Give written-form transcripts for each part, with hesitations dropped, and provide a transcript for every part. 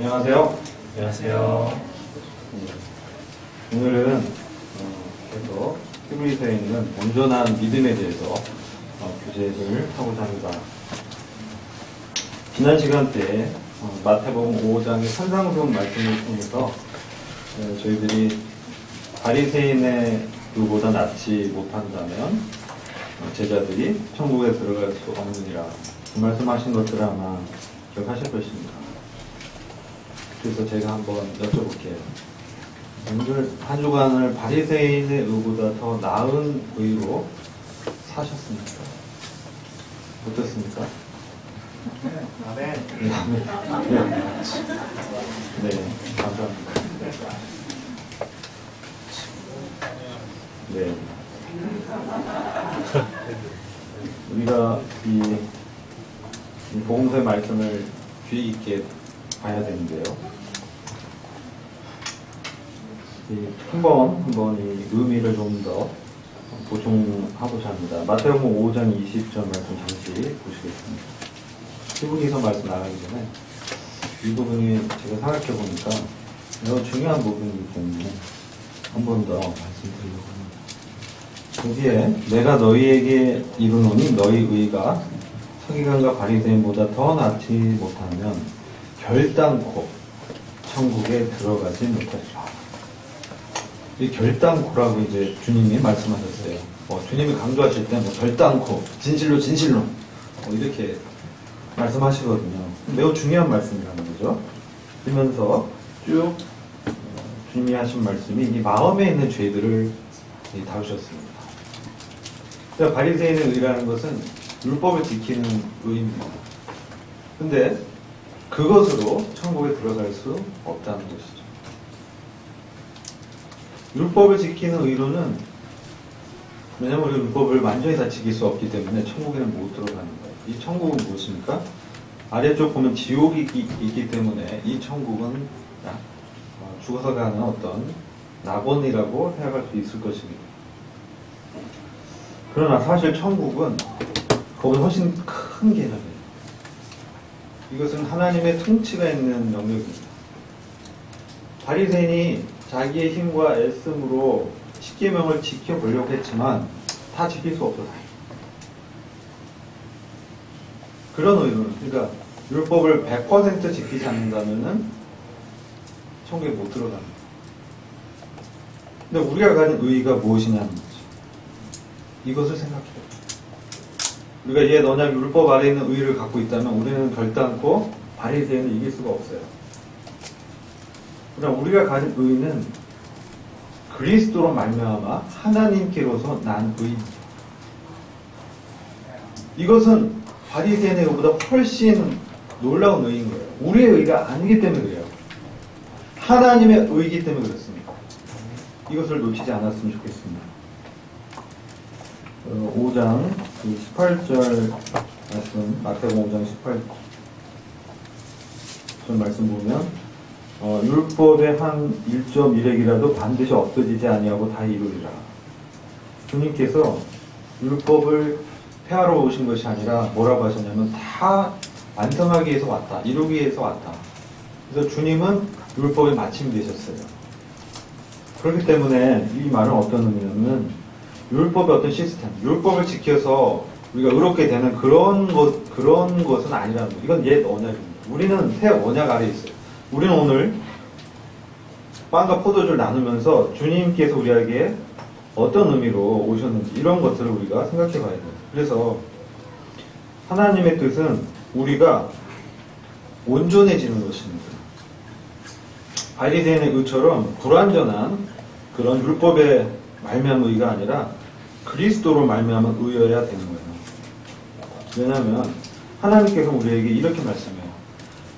안녕하세요. 안녕하세요. 오늘은 계속 히브리서에 있는 온전한 믿음에 대해서 교제를 하고자 합니다. 지난 시간 때 마태복음 5장의 산상수훈 말씀을 통해서 저희들이 바리새인의 그보다 낫지 못한다면 제자들이 천국에 들어갈 수 없느니라, 그 말씀하신 것들을 아마 기억하실 것입니다. 그래서 제가 한번 여쭤볼게요. 오늘 한 주간을 바리새인의 의보다 더 나은 의로 사셨습니까? 어떻습니까? 네. 네, 감사합니다. 네. 우리가 이 복음서의 말씀을 주의 깊게 봐야 되는데요. 한 번 이 의미를 좀 더 보충하고자 합니다. 마태복음 5장 20절 말씀 잠시 보시겠습니다. 히브리서 말씀 나가기 전에 이 부분이 제가 생각해 보니까 매우 중요한 부분이기 때문에 한 번 더 말씀드리려고 합니다. 거기에 내가 너희에게 이르노니 너희 의가 서기관과 바리새인보다 더 낫지 못하면 결단코 천국에 들어가지 못하리라. 이 결단코라고 이제 주님이 말씀하셨어요. 주님이 강조하실 때 결단코, 진실로 이렇게 말씀하시거든요. 매우 중요한 말씀이라는 거죠. 그러면서 쭉 주님이 하신 말씀이 이 마음에 있는 죄들을 다루셨습니다. 그러니까 바리새인의 의라는 것은 율법을 지키는 의입니다. 근데 그것으로 천국에 들어갈 수 없다는 것이죠. 율법을 지키는 의로는, 왜냐하면 우리 율법을 완전히 다 지킬 수 없기 때문에 천국에는 못 들어가는 거예요. 이 천국은 무엇입니까? 아래쪽 보면 지옥이 있기 때문에 이 천국은 죽어서 가는 어떤 낙원이라고 생각할 수 있을 것입니다. 그러나 사실 천국은 그보다 훨씬 큰 개념이에요. 이것은 하나님의 통치가 있는 영역입니다. 바리새인이 자기의 힘과 애씀으로 십계명을 지켜보려고 했지만 다 지킬 수 없었어요. 그런 의도는, 그러니까 율법을 100% 지키지 않는다면은 천국에 못 들어가는 거예요. 근데 우리가 가진 의의가 무엇이냐는 거죠. 이것을 생각해요. 우리가 얘 너냐 율법 아래에 있는 의의를 갖고 있다면 우리는 결단코 바리새인을 이길 수가 없어요. 그러나 우리가 가진 의의는 그리스도로 말미암아 하나님께로서 난 의입니다. 이것은 바리새인의 의보다 훨씬 놀라운 의인 거예요. 우리의 의가 아니기 때문에 그래요. 하나님의 의이기 때문에 그렇습니다. 이것을 놓치지 않았으면 좋겠습니다. 5장 18절 말씀, 마태복음 5장 18절 말씀 보면 율법의 한 1.1핵이라도 반드시 없어지지 아니하고 다 이루리라. 주님께서 율법을 폐하러 오신 것이 아니라 뭐라고 하셨냐면 다 완성하기 위해서 왔다, 이루기 위해서 왔다. 그래서 주님은 율법의 마침이 되셨어요. 그렇기 때문에 이 말은 어떤 의미냐면 율법의 어떤 시스템, 율법을 지켜서 우리가 의롭게 되는 그런 것은 아니라는 거예요. 이건 옛 언약입니다. 우리는 새 언약 아래에 있어요. 우리는 오늘 빵과 포도주를 나누면서 주님께서 우리에게 어떤 의미로 오셨는지 이런 것들을 우리가 생각해 봐야 돼요. 그래서 하나님의 뜻은 우리가 온전해지는 것입니다. 바리새인의 의처럼 불완전한 그런 율법의 말미암은 의가 아니라 그리스도로 말미암은 의여야 되는 거예요. 왜냐하면 하나님께서 우리에게 이렇게 말씀해요.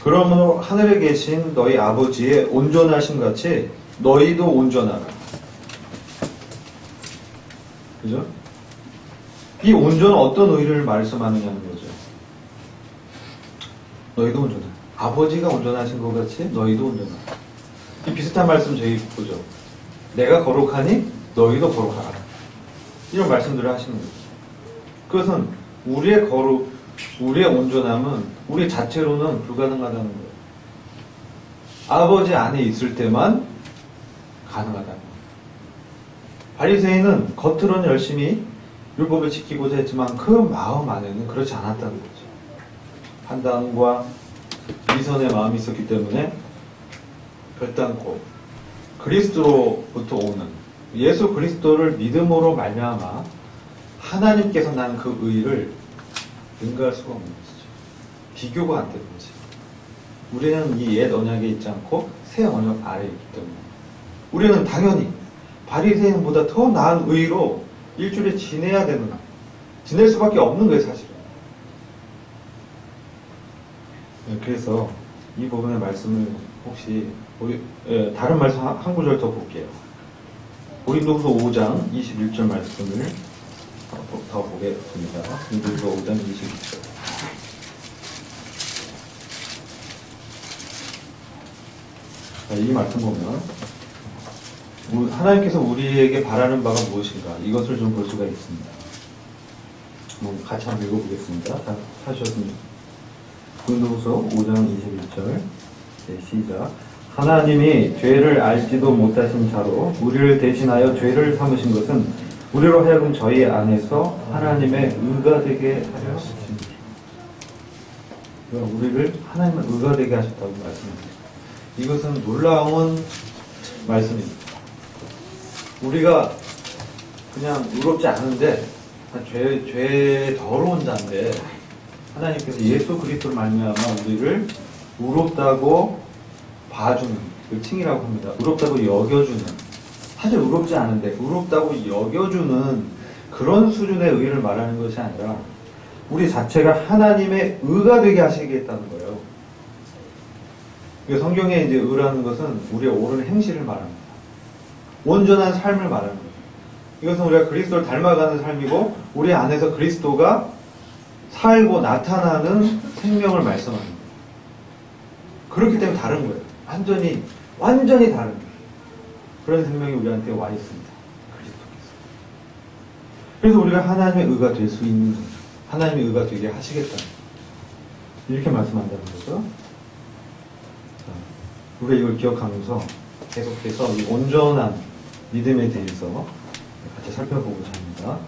그러므로 하늘에 계신 너희 아버지의 온전하신 같이 너희도 온전하라. 그죠? 이 온전은 어떤 의를 말씀하느냐는 거죠. 너희도 온전하라. 아버지가 온전하신 것 같이 너희도 온전하라. 이 비슷한 말씀 저희 보죠. 내가 거룩하니 너희도 거룩하라. 이런 말씀들을 하시는 거죠. 그것은 우리의 거룩, 우리의 온전함은 우리 자체로는 불가능하다는 거예요. 아버지 안에 있을 때만 가능하다. 바리새인은 겉으로는 열심히 율법을 지키고자 했지만 그 마음 안에는 그렇지 않았다는 거죠. 판단과 이선의 마음이 있었기 때문에 결단코 그리스도로부터 오는 예수 그리스도를 믿음으로 말미암아 하나님께서 나는 그 의를 능가할 수가 없는 것이죠. 비교가 안 되는 거지. 우리는 이 옛 언약에 있지 않고 새 언약 아래에 있기 때문에 우리는 당연히 바리새인보다 더 나은 의로 일주일에 지낼 수밖에 없는 거예요, 사실은. 네, 그래서 이 부분의 말씀을 혹시 다른 말씀 한 구절 더 볼게요. 고린도후서 5장 21절 말씀을 더 보겠습니다. 고린도후서 5장 21절. 이 말씀 보면 하나님께서 우리에게 바라는 바가 무엇인가 이것을 좀 볼 수가 있습니다. 같이 한번 읽어보겠습니다. 다 하셨습니다. 고린도후서 5장 21절 시작. 하나님이 죄를 알지도 못하신 자로 우리를 대신하여 죄를 삼으신 것은 우리로 하여금 저희 안에서 하나님의 의가 되게 하려 하십니다. 우리를 하나님의 의가 되게 하셨다고 말씀합니다. 이것은 놀라운 말씀입니다. 우리가 그냥 의롭지 않은데 죄 더러운 자인데 하나님께서 예수 그리스도를 말미암아 우리를 의롭다고 봐주는 그 칭이라고 합니다. 의롭다고 여겨주는, 사실 의롭지 않은데 의롭다고 여겨주는 그런 수준의 의를 말하는 것이 아니라 우리 자체가 하나님의 의가 되게 하시겠다는 거예요. 성경에 이제 의라는 것은 우리의 옳은 행실을 말합니다. 온전한 삶을 말하는 거예요. 이것은 우리가 그리스도를 닮아가는 삶이고 우리 안에서 그리스도가 살고 나타나는 생명을 말씀하는 거예요. 그렇기 때문에 다른 거예요. 완전히 다른 거예요. 그런 생명이 우리한테 와 있습니다. 그리스도께서. 그래서 우리가 하나님의 의가 될 수 있는 거죠. 하나님의 의가 되게 하시겠다는 거예요. 이렇게 말씀한다는 거죠. 우리가 이걸 기억하면서 계속해서 이 온전한 믿음에 대해서 같이 살펴보고자 합니다.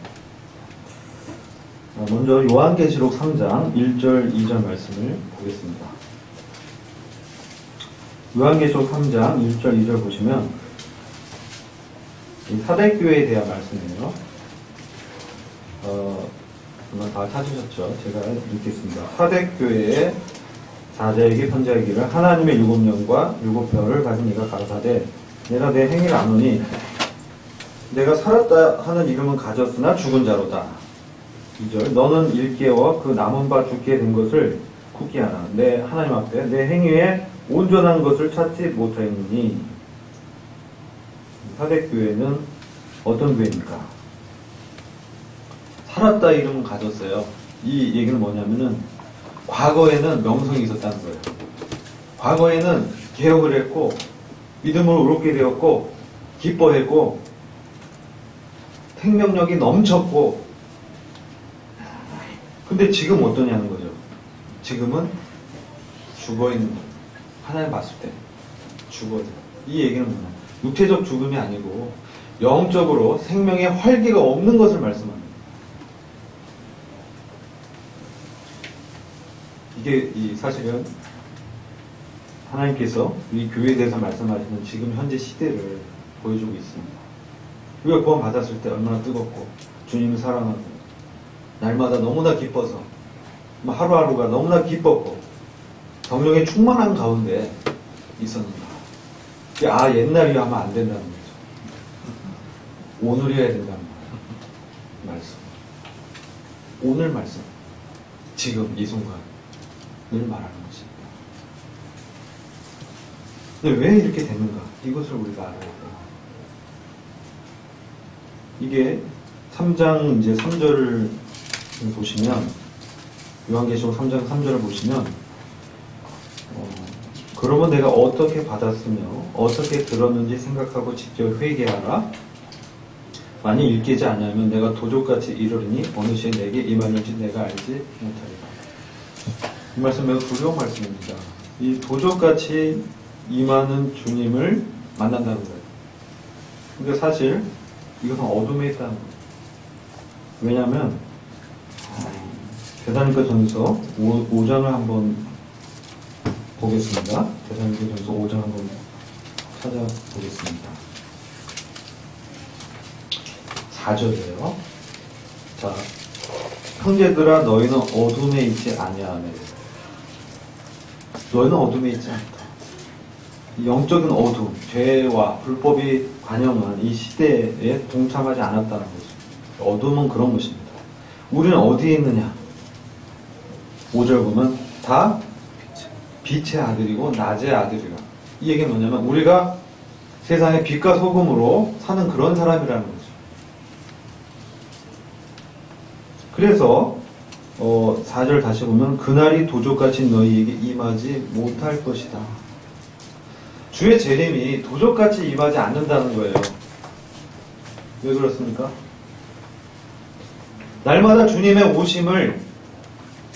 먼저 요한계시록 3장 1절 2절 말씀을 보겠습니다. 요한계시록 3장 1절 2절 보시면 이 사대교회에 대한 말씀이에요. 아마 다 찾으셨죠? 제가 읽겠습니다. 사대교회의 사자에게 편지하기를 하나님의 7영과 7별을 가진 이가 가라사대 내가 내 행위를 아노니 내가 살았다 하는 이름은 가졌으나 죽은 자로다. 2절 너는 일깨워 그 남은 바 죽게 된 것을 굳게 하라. 내 하나님 앞에 내 행위에 온전한 것을 찾지 못하였느니. 사대교회는 어떤 교회입니까? 살았다 이름은 가졌어요. 이 얘기는 뭐냐면은 과거에는 명성이 있었다는 거예요. 과거에는 개혁을 했고 믿음으로 의롭게 되었고 기뻐했고 생명력이 넘쳤고 근데 지금 어떠냐는 거죠. 지금은 죽어있는 거예요. 하나님 봤을 때 죽어요. 이 얘기는 뭐냐, 육체적 죽음이 아니고 영적으로 생명의 활기가 없는 것을 말씀합니다. 이게 사실은 하나님께서 이 교회에 대해서 말씀하시는 지금 현재 시대를 보여주고 있습니다. 우리가 구원 받았을 때 얼마나 뜨겁고 주님을 사랑하고 날마다 너무나 기뻐서 하루하루가 너무나 기뻤고 성령의 충만한 가운데 있었는가. 옛날이야 하면 안 된다는 거죠. 오늘이어야 된다는 말씀. 오늘 말씀. 지금 이 순간을 말하는 것입니다. 근데 왜 이렇게 됐는가? 이것을 우리가 알아야 돼요. 이게 3장 이제 3절을 보시면 요한계시록 3장 3절을 보시면 그러면 내가 어떻게 받았으며 어떻게 들었는지 생각하고 직접 회개하라. 만일 일깨지 아니하면 내가 도적같이 이르리니 어느 시에 내게 임하는지 내가 알지 못하리라. 이 말씀 매우 두려운 말씀입니다. 이 도적같이 임하는 주님을 만난다는 거예요. 그러니까 사실 이것은 어둠에 있다는 거예요. 왜냐하면 대사님과 전서 5장을 한번 보겠습니다. 대사님과 전서 5장 한번 찾아보겠습니다. 4절이에요. 자, 형제들아 너희는 어둠에 있지 아니하네. 너희는 어둠에 있지 않다. 영적인 어둠, 죄와 불법이 관영한 이 시대에 동참하지 않았다는 거죠. 어둠은 그런 것입니다. 우리는 어디에 있느냐? 5절 보면 다 빛의 아들이고 낮의 아들이라. 이 얘기는 뭐냐면 우리가 세상의 빛과 소금으로 사는 그런 사람이라는 거죠. 그래서 4절 다시 보면 그날이 도적같이 너희에게 임하지 못할 것이다. 주의 재림이 도적같이 임하지 않는다는 거예요. 왜 그렇습니까? 날마다 주님의 오심을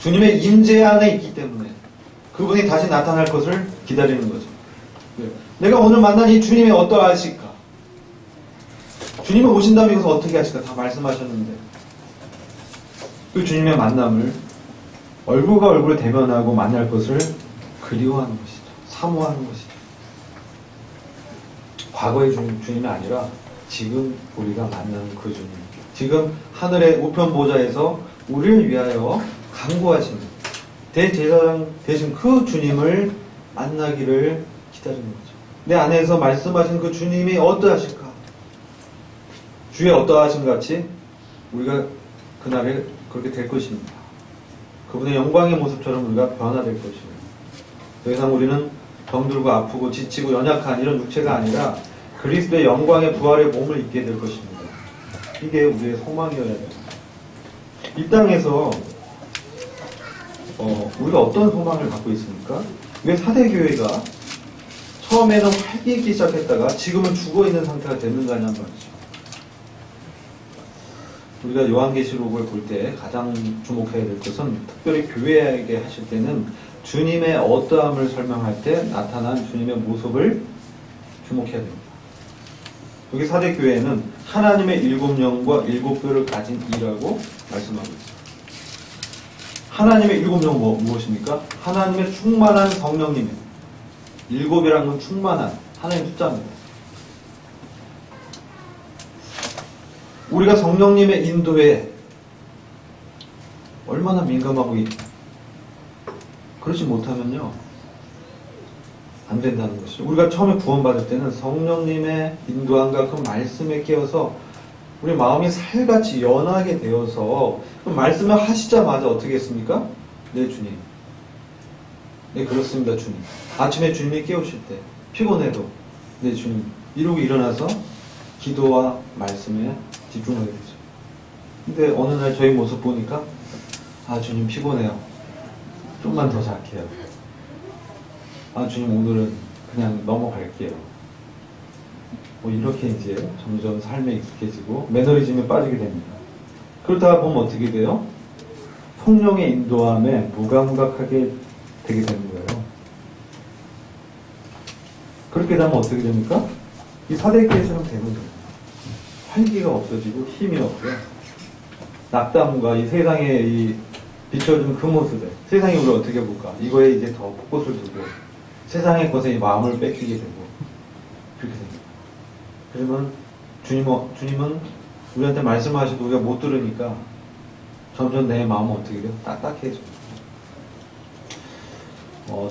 주님의 임재 안에 있기 때문에 그분이 다시 나타날 것을 기다리는 거죠. 내가 오늘 만난 이 주님이 어떠하실까? 주님이 오신다면 이것을 어떻게 하실까? 다 말씀하셨는데 그 주님의 만남을 얼굴과 얼굴을 대면하고 만날 것을 그리워하는 것이죠. 사모하는 것이죠. 과거의 주님이 아니라 지금 우리가 만나는 그 주님. 지금 하늘의 우편 보좌에서 우리를 위하여 간구하시는 대제사장 되신 그 주님을 만나기를 기다리는 거죠. 내 안에서 말씀하신 그 주님이 어떠하실까? 주의 어떠하신 같이 우리가 그날에 그렇게 될 것입니다. 그분의 영광의 모습처럼 우리가 변화될 것입니다. 더 이상 우리는 병들고 아프고 지치고 연약한 이런 육체가 아니라 그리스도의 영광의 부활의 몸을 입게 될 것입니다. 이게 우리의 소망이어야 됩니다. 이 땅에서 우리가 어떤 소망을 갖고 있습니까? 왜 사대교회가 처음에는 활기있기 시작했다가 지금은 죽어있는 상태가 됐는가냐는 말이죠. 우리가 요한계시록을 볼 때 가장 주목해야 될 것은 특별히 교회에게 하실 때는 주님의 어떠함을 설명할 때 나타난 주님의 모습을 주목해야 됩니다. 여기 사대교회는 하나님의 7영과 7뼈를 가진 이라고 말씀하고 있습니다. 하나님의 7영 무엇입니까? 하나님의 충만한 성령님입니다. 7이라는 건 충만한 하나님의 숫자입니다. 우리가 성령님의 인도에 얼마나 민감하고 그렇지 못하면요 안 된다는 것이죠. 우리가 처음에 구원받을 때는 성령님의 인도함과 그 말씀에 깨어서 우리 마음이 살같이 연하게 되어서 그 말씀을 하시자마자 어떻게 했습니까? 네 주님, 네 그렇습니다 주님. 아침에 주님이 깨우실 때 피곤해도 네 주님 이러고 일어나서 기도와 말씀에 집중하게 되죠. 근데 어느 날 저희 모습 보니까 아 주님 피곤해요. 좀만 더 잘게요. 아 주님 오늘은 그냥 넘어갈게요. 뭐 이렇게 이제 점점 삶에 익숙해지고 매너리즘에 빠지게 됩니다. 그러다가 보면 어떻게 돼요? 성령의 인도함에 무감각하게 되게 되는 거예요. 그렇게 되면 어떻게 됩니까? 이 사대교회처럼 되는 거예요. 활기가 없어지고 힘이 없고요. 낙담과 이 세상에 이 비춰준 그 모습에 세상이 우리를 어떻게 볼까? 이거에 이제 더 포커스를 두고 세상의 것에 이 마음을 뺏기게 되고 그렇게 됩니다. 그러면 주님은 우리한테 말씀하셔도 우리가 못 들으니까 점점 내 마음은 어떻게 돼요? 딱딱해져요.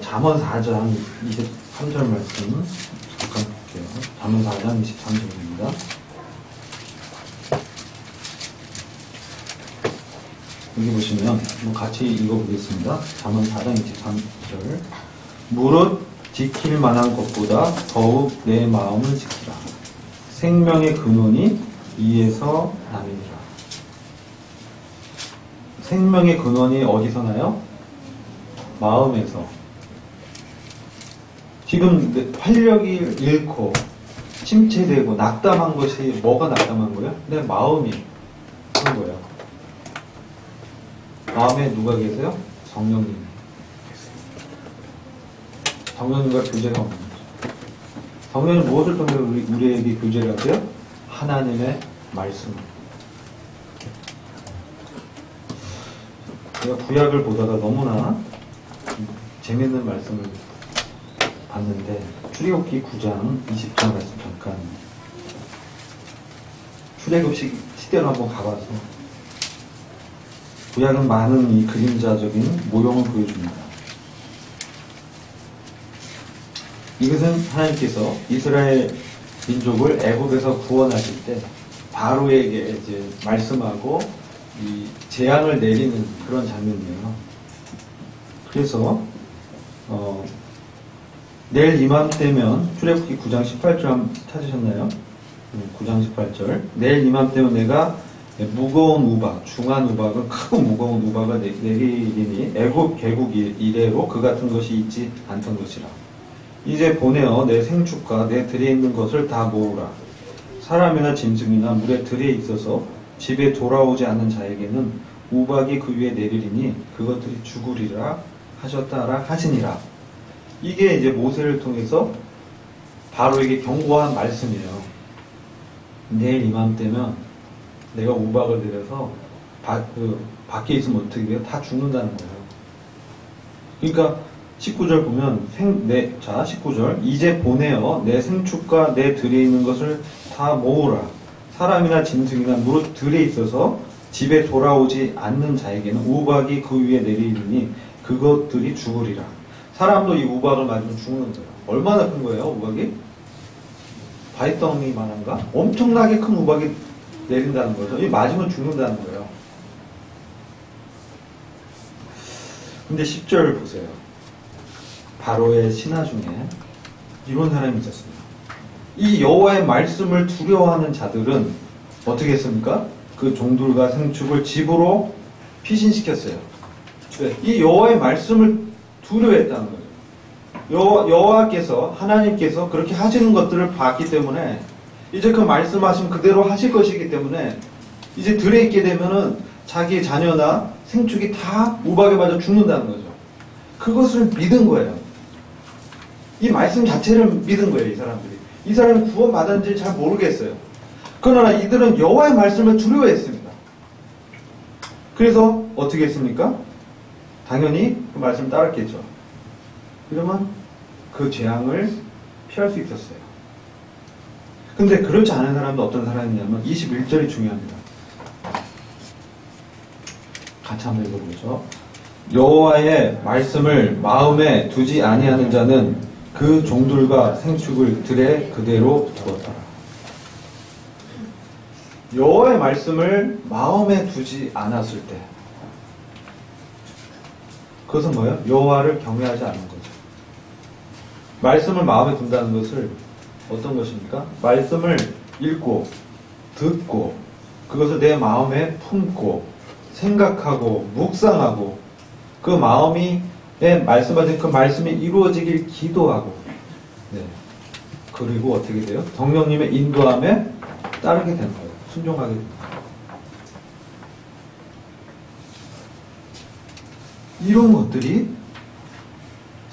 잠언 4장 23절 말씀 잠깐 볼게요. 잠언 4장 23절입니다. 여기 보시면 같이 읽어보겠습니다. 잠언 4장 23절 무릇 지킬 만한 것보다 더욱 내 마음을 지키라. 생명의 근원이 이에서 남이니라. 생명의 근원이 어디서 나요? 마음에서. 지금 활력이 잃고 침체되고 낙담한 것이 뭐가 낙담한 거예요? 내 마음이 그런 거예요. 마음에 누가 계세요? 성령님. 성령님과 교제가 없는 거죠. 성령은 무엇을 통해 우리에게 교제를 하세요? 하나님의 말씀. 제가 구약을 보다가 너무나 재밌는 말씀을 봤는데, 출애굽기 9장 20절 말씀 잠깐, 출애굽시 시대로 한번 가봐서 구약은 많은 이 그림자적인 모형을 보여줍니다. 이것은 하나님께서 이스라엘 민족을 애굽에서 구원하실 때 바로에게 이제 말씀하고 이 재앙을 내리는 그런 장면이에요. 그래서 내일 이맘때면, 출애굽기 9장 18절 한번 찾으셨나요? 9장 18절. 내일 이맘때면 내가 무거운 우박, 중한 우박은 크고 무거운 우박을 내리리니 애굽 개국 이래로 그 같은 것이 있지 않던 것이라. 이제 보내어 내 생축과 내 들에 있는 것을 다 모으라. 사람이나 짐승이나 물에 들에 있어서 집에 돌아오지 않는 자에게는 우박이 그 위에 내리리니 그것들이 죽으리라 하셨다라 하시니라. 이게 이제 모세를 통해서 바로에게 경고한 말씀이에요. 내일 이맘때면 내가 우박을 내려서 밖에 있으면 어떻게 해요? 다 죽는다는 거예요. 그러니까 19절 보면 19절 이제 보내어 내 생축과 내 들에 있는 것을 다 모으라. 사람이나 짐승이나 무릇 들에 있어서 집에 돌아오지 않는 자에게는 우박이 그 위에 내리리니 그것들이 죽으리라. 사람도 이 우박을 맞으면 죽는 거예요. 얼마나 큰 거예요, 우박이? 바위덩이만한가? 엄청나게 큰 우박이 내린다는 거죠. 이 맞으면 죽는다는 거예요. 근데 10절 보세요. 바로의 신하 중에 이런 사람이 있었습니다. 이 여호와의 말씀을 두려워하는 자들은 어떻게 했습니까? 그 종들과 생축을 집으로 피신시켰어요. 이 여호와의 말씀을 두려워했다는 거예요. 여호와께서, 하나님께서 그렇게 하시는 것들을 봤기 때문에 이제 그 말씀하신 그대로 하실 것이기 때문에 이제 들에 있게 되면은 자기 자녀나 생축이 다 우박에 맞아 죽는다는 거죠. 그것을 믿은 거예요. 이 말씀 자체를 믿은 거예요, 이 사람들이. 이 사람이 구원받았는지 잘 모르겠어요. 그러나 이들은 여호와의 말씀을 두려워했습니다. 그래서 어떻게 했습니까? 당연히 그 말씀을 따랐겠죠. 그러면 그 재앙을 피할 수 있었어요. 근데 그렇지 않은 사람도 어떤 사람이냐면 21절이 중요합니다. 같이 한번 읽어보죠. 여호와의 말씀을 마음에 두지 아니하는 자는 그 종들과 생축을 들에 그대로 두었더라. 여호와의 말씀을 마음에 두지 않았을 때, 그것은 뭐예요? 여호와를 경외하지 않는 거죠. 말씀을 마음에 둔다는 것을 어떤 것입니까? 말씀을 읽고 듣고 그것을 내 마음에 품고 생각하고 묵상하고 그 마음이 말씀하신 그 말씀이 이루어지길 기도하고, 네. 그리고 어떻게 돼요? 성령님의 인도함에 따르게 되는 거예요. 순종하게 됩니다. 이런 것들이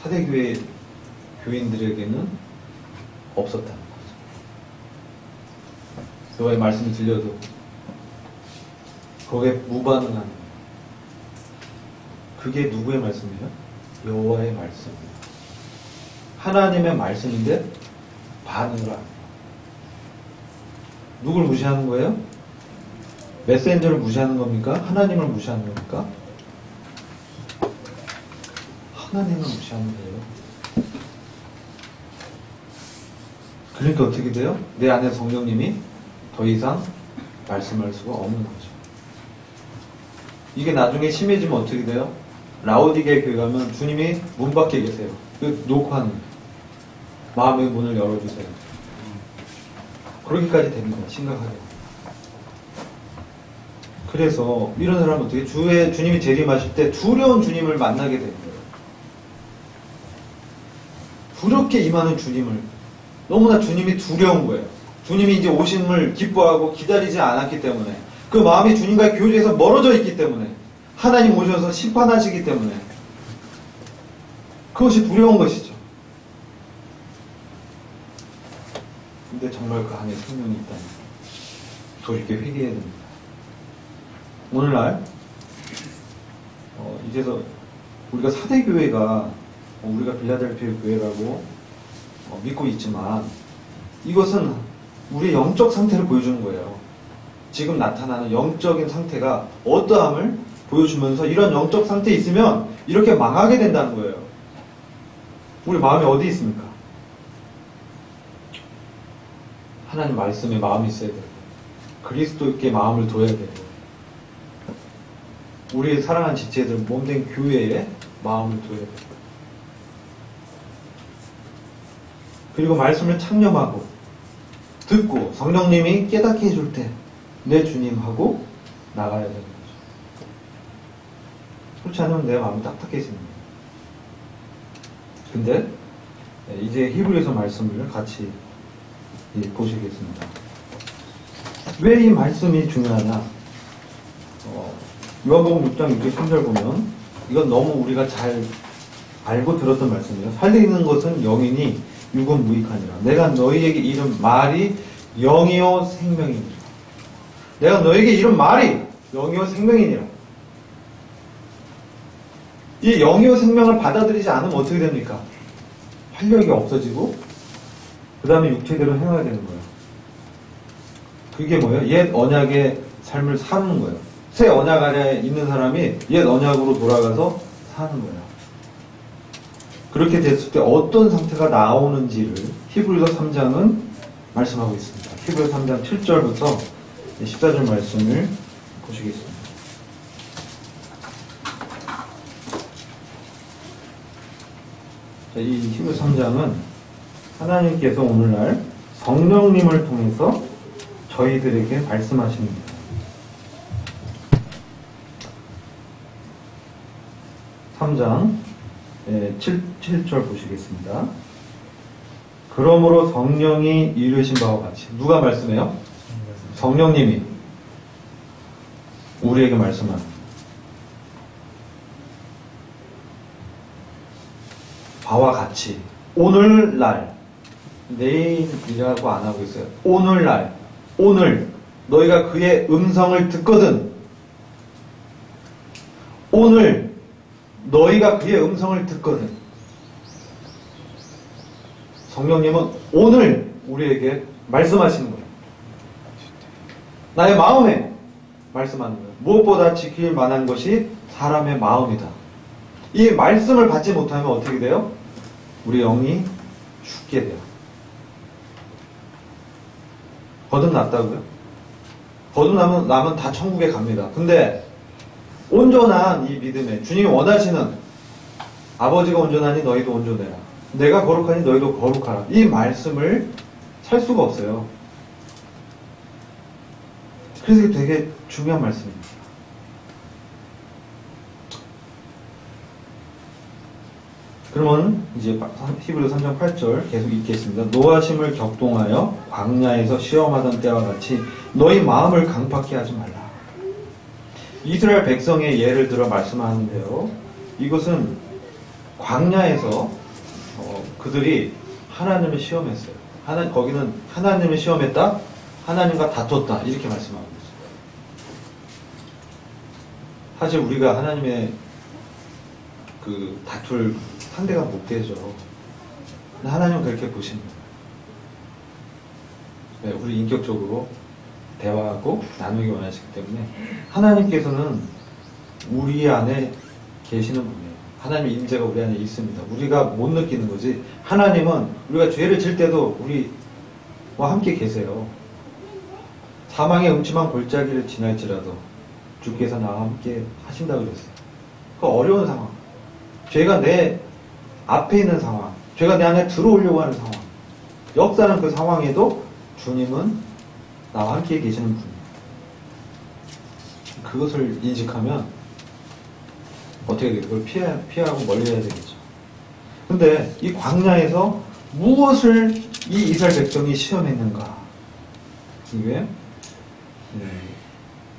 사대교회 교인들에게는 없었다는 거죠. 여호와의 말씀이 들려도 거기에 무반응하는 거예요. 그게 누구의 말씀이에요? 여호와의 말씀이에요. 하나님의 말씀인데 반응을 안 해요. 누굴 무시하는 거예요? 메신저를 무시하는 겁니까? 하나님을 무시하는 겁니까? 하나님을 무시하는 거예요. 그러니까 어떻게 돼요? 내 안에 성령님이 더 이상 말씀할 수가 없는 거죠. 이게 나중에 심해지면 어떻게 돼요? 라오디게 교회 가면 주님이 문 밖에 계세요. 그 녹화는 마음의 문을 열어주세요. 그러기까지 됩니다. 심각하게. 그래서 이런 사람은 어떻게 주님이 재림하실 때 두려운 주님을 만나게 되는 거예요. 두렵게 임하는 주님을, 너무나 주님이 두려운 거예요. 주님이 이제 오심을 기뻐하고 기다리지 않았기 때문에, 그 마음이 주님과의 교제에서 멀어져 있기 때문에, 하나님 오셔서 심판하시기 때문에 그것이 두려운 것이죠. 근데 정말 그 안에 생명이 있다니 돌이켜 회개해야 됩니다. 오늘날 이제서 우리가 사대교회가 우리가 빌라델피아 교회라고 믿고 있지만 이것은 우리의 영적 상태를 보여주는 거예요. 지금 나타나는 영적인 상태가 어떠함을 보여주면서 이런 영적 상태에 있으면 이렇게 망하게 된다는 거예요. 우리 마음이 어디 있습니까? 하나님 말씀에 마음이 있어야 돼요. 그리스도께 마음을 둬야 돼요. 우리의 사랑하는 지체들 몸된 교회에 마음을 둬야 돼요. 그리고 말씀을 창념하고 듣고 성령님이 깨닫게 해줄 때 내 주님하고 나가야 되는 거죠. 그렇지 않으면 내 마음이 딱딱해집니다. 근데 이제 히브리서 말씀을 같이 보시겠습니다. 왜 이 말씀이 중요하냐? 요한복음 6장 6절 3절 보면 이건 너무 우리가 잘 알고 들었던 말씀이에요. 살리는 것은 영이니 육은 무익하니라. 내가 너희에게 이른 말이 영이요 생명이니라. 내가 너희에게 이른 말이 영이요 생명이니라. 이 영이요 생명을 받아들이지 않으면 어떻게 됩니까? 활력이 없어지고 그 다음에 육체대로 행해야 되는 거예요. 그게 뭐예요? 옛 언약의 삶을 사는 거예요. 새 언약 안에 있는 사람이 옛 언약으로 돌아가서 사는 거예요. 그렇게 됐을 때 어떤 상태가 나오는지를 히브리서 3장은 말씀하고 있습니다. 히브리서 3장 7절부터 14절 말씀을 보시겠습니다. 자, 이 히브리서 3장은 하나님께서 오늘날 성령님을 통해서 저희들에게 말씀하십니다. 3장 7절 보시겠습니다. 그러므로 성령이 이르신 바와 같이 누가 말씀해요? 성령님이 우리에게 말씀하는 바와 같이 오늘날 내일이라고 안 하고 있어요. 오늘날 오늘 너희가 그의 음성을 듣거든 오늘 너희가 그의 음성을 듣거든 성령님은 오늘 우리에게 말씀하시는 거예요. 나의 마음에 말씀하는 거예요. 무엇보다 지킬 만한 것이 사람의 마음이다. 이 말씀을 받지 못하면 어떻게 돼요? 우리 영이 죽게 돼요. 거듭났다고요? 거듭나면 다 천국에 갑니다. 근데 온전한 이 믿음에 주님이 원하시는 아버지가 온전하니 너희도 온전해라. 내가 거룩하니 너희도 거룩하라. 이 말씀을 살 수가 없어요. 그래서 이게 되게 중요한 말씀입니다. 그러면 이제 히브리서 3장 8절 계속 읽겠습니다. 노하심을 격동하여 광야에서 시험하던 때와 같이 너희 마음을 강팍해 하지 말라. 이스라엘 백성의 예를 들어 말씀하는데요. 이것은 광야에서 그들이 하나님을 시험했어요. 거기는 하나님을 시험했다, 하나님과 다퉜다 이렇게 말씀하고 있어요. 사실 우리가 하나님의 그 다툴 상대가 못 되죠. 하나님은 그렇게 보십니다. 네, 우리 인격적으로 대화하고 나누기 원하시기 때문에 하나님께서는 우리 안에 계시는 분이에요. 하나님의 임재가 우리 안에 있습니다. 우리가 못 느끼는 거지. 하나님은 우리가 죄를 질 때도 우리와 함께 계세요. 사망의 음침한 골짜기를 지날지라도 주께서 나와 함께 하신다고 그랬어요. 그 어려운 상황, 죄가 내 앞에 있는 상황, 죄가 내 안에 들어오려고 하는 상황, 역사는 그 상황에도 주님은 나와 함께 계시는 분이에요. 그것을 인식하면 어떻게 돼요? 그걸 피하고 멀리 해야 되겠죠. 근데 이 광야에서 무엇을 이 이스라엘 백성이 시험했는가? 이게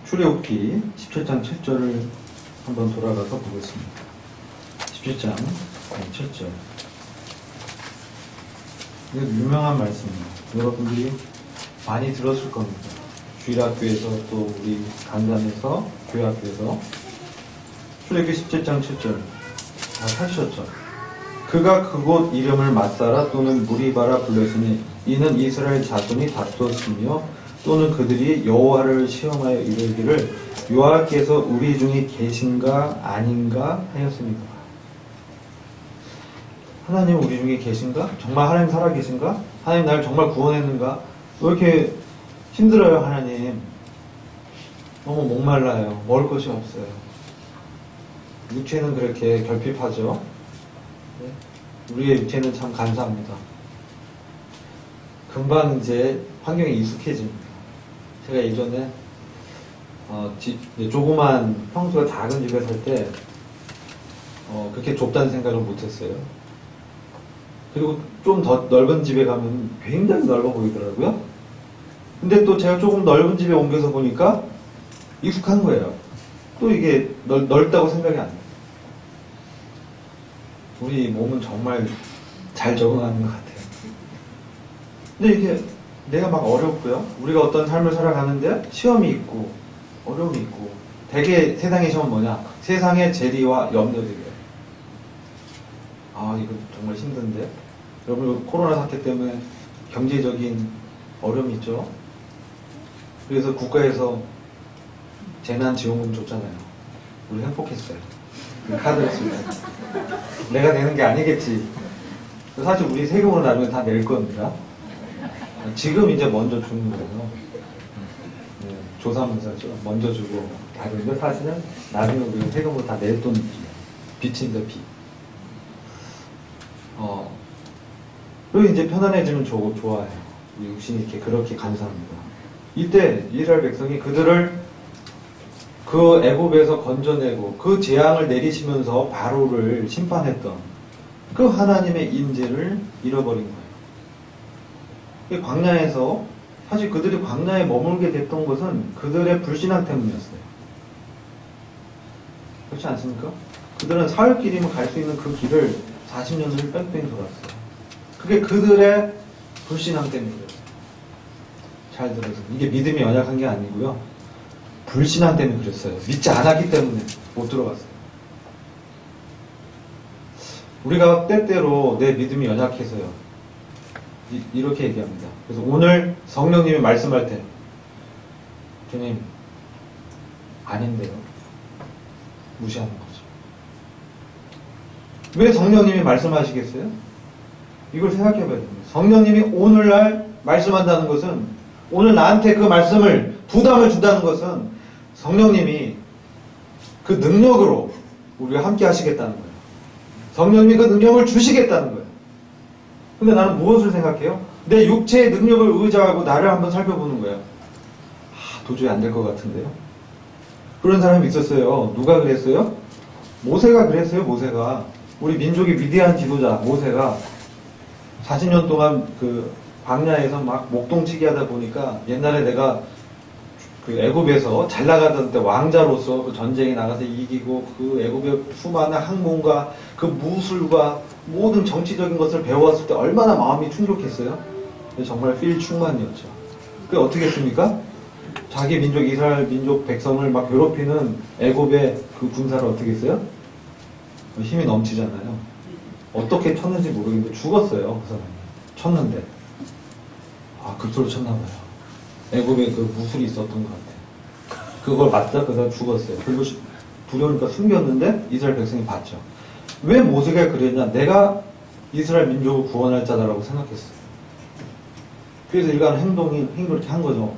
출애굽기 17장 7절을 한번 돌아가서 보겠습니다. 17장 7절. 이거 유명한 말씀이에요. 여러분들이 많이 들었을 겁니다. 주일학교에서 또 우리 간담에서 교회학교에서 출애굽기 17장 7절 다 하셨죠. 그가 그곳 이름을 마사라 또는 무리바라 불렀으니 이는 이스라엘 자손이 다투었으며 또는 그들이 여호와를 시험하여 이르기를 여호와께서 우리 중에 계신가 아닌가 하였습니다. 하나님 우리 중에 계신가? 정말 하나님 살아계신가? 하나님 나를 정말 구원했는가? 왜 이렇게 힘들어요 하나님? 너무 목말라요. 먹을 것이 없어요. 육체는 그렇게 결핍하죠. 우리의 육체는 참 간사합니다. 금방 이제 환경에 익숙해집니다. 제가 예전에 조그만 평수가 작은 집에 살 때 그렇게 좁다는 생각을 못했어요. 그리고 좀 더 넓은 집에 가면 굉장히 넓어 보이더라고요. 근데 또 제가 조금 넓은 집에 옮겨서 보니까 익숙한 거예요. 또 이게 넓다고 생각이 안 돼요. 우리 몸은 정말 잘 적응하는 것 같아요. 근데 이게 내가 막 어렵고요. 우리가 어떤 삶을 살아가는데 시험이 있고 어려움이 있고 대개 세상의 시험은 뭐냐? 세상의 재리와 염려들이에요. 아 이거 정말 힘든데? 여러분 코로나 사태 때문에 경제적인 어려움이 있죠. 그래서 국가에서 재난지원금 줬잖아요. 우리 행복했어요. 카드를 쓸 때. 내가 내는 게 아니겠지. 사실 우리 세금으로 나중에 다 낼 겁니다. 지금 이제 먼저 주는 거예요. 조사문사죠. 먼저 주고 다른데 사실은 나중에 우리 세금으로 다 낼 돈 빚인데 빚. 그리고 이제 편안해지면 좋아요. 우리 육신이 이렇게 그렇게 감사합니다. 이때 이스라엘 백성이 그들을 그 애굽에서 건져내고 그 재앙을 내리시면서 바로를 심판했던 그 하나님의 임재를 잃어버린 거예요. 광야에서 사실 그들이 광야에 머물게 됐던 것은 그들의 불신앙 때문이었어요. 그렇지 않습니까? 그들은 사흘 길이면 갈 수 있는 그 길을 40년을 뺑뺑이 돌았어요. 그게 그들의 불신앙 때문이에요. 잘 들어서 이게 믿음이 연약한 게 아니고요. 불신앙 때문에 그랬어요. 믿지 않았기 때문에 못 들어갔어요. 우리가 때때로 내 믿음이 연약해서요. 이렇게 얘기합니다. 그래서 오늘 성령님이 말씀할 때 주님 아닌데요. 무시하는 거죠. 왜 성령님이 말씀하시겠어요? 이걸 생각해 봐야 됩니다. 성령님이 오늘날 말씀한다는 것은 오늘 나한테 그 말씀을 부담을 준다는 것은 성령님이 그 능력으로 우리와 함께 하시겠다는 거예요. 성령님이 그 능력을 주시겠다는 거예요. 근데 나는 무엇을 생각해요? 내 육체의 능력을 의지하고 나를 한번 살펴보는 거예요. 도저히 안 될 것 같은데요. 그런 사람이 있었어요. 누가 그랬어요? 모세가 그랬어요. 모세가. 우리 민족의 위대한 지도자 모세가 40년 동안 그 광야에서 막 목동치기 하다 보니까 옛날에 내가 그 애굽에서 잘 나가던 때 왕자로서 그 전쟁에 나가서 이기고 그 애굽의 수많은 항공과 그 무술과 모든 정치적인 것을 배워왔을 때 얼마나 마음이 충족했어요? 정말 필 충만이었죠. 그게 어떻게 했습니까? 자기 민족 이스라엘 민족 백성을 막 괴롭히는 애굽의 그 군사를 어떻게 했어요? 힘이 넘치잖아요. 어떻게 쳤는지 모르겠는데 죽었어요. 그 사람이. 쳤는데 급소로 쳤나봐요. 애굽에 그 무술이 있었던 것 같아요. 그걸 맞다 그 사람 죽었어요. 그리고 두려우니까 숨겼는데 이스라엘 백성이 봤죠. 왜 모세가 그랬냐? 내가 이스라엘 민족을 구원할 자다라고 생각했어요. 그래서 일간 행동을 이렇게 한 거죠.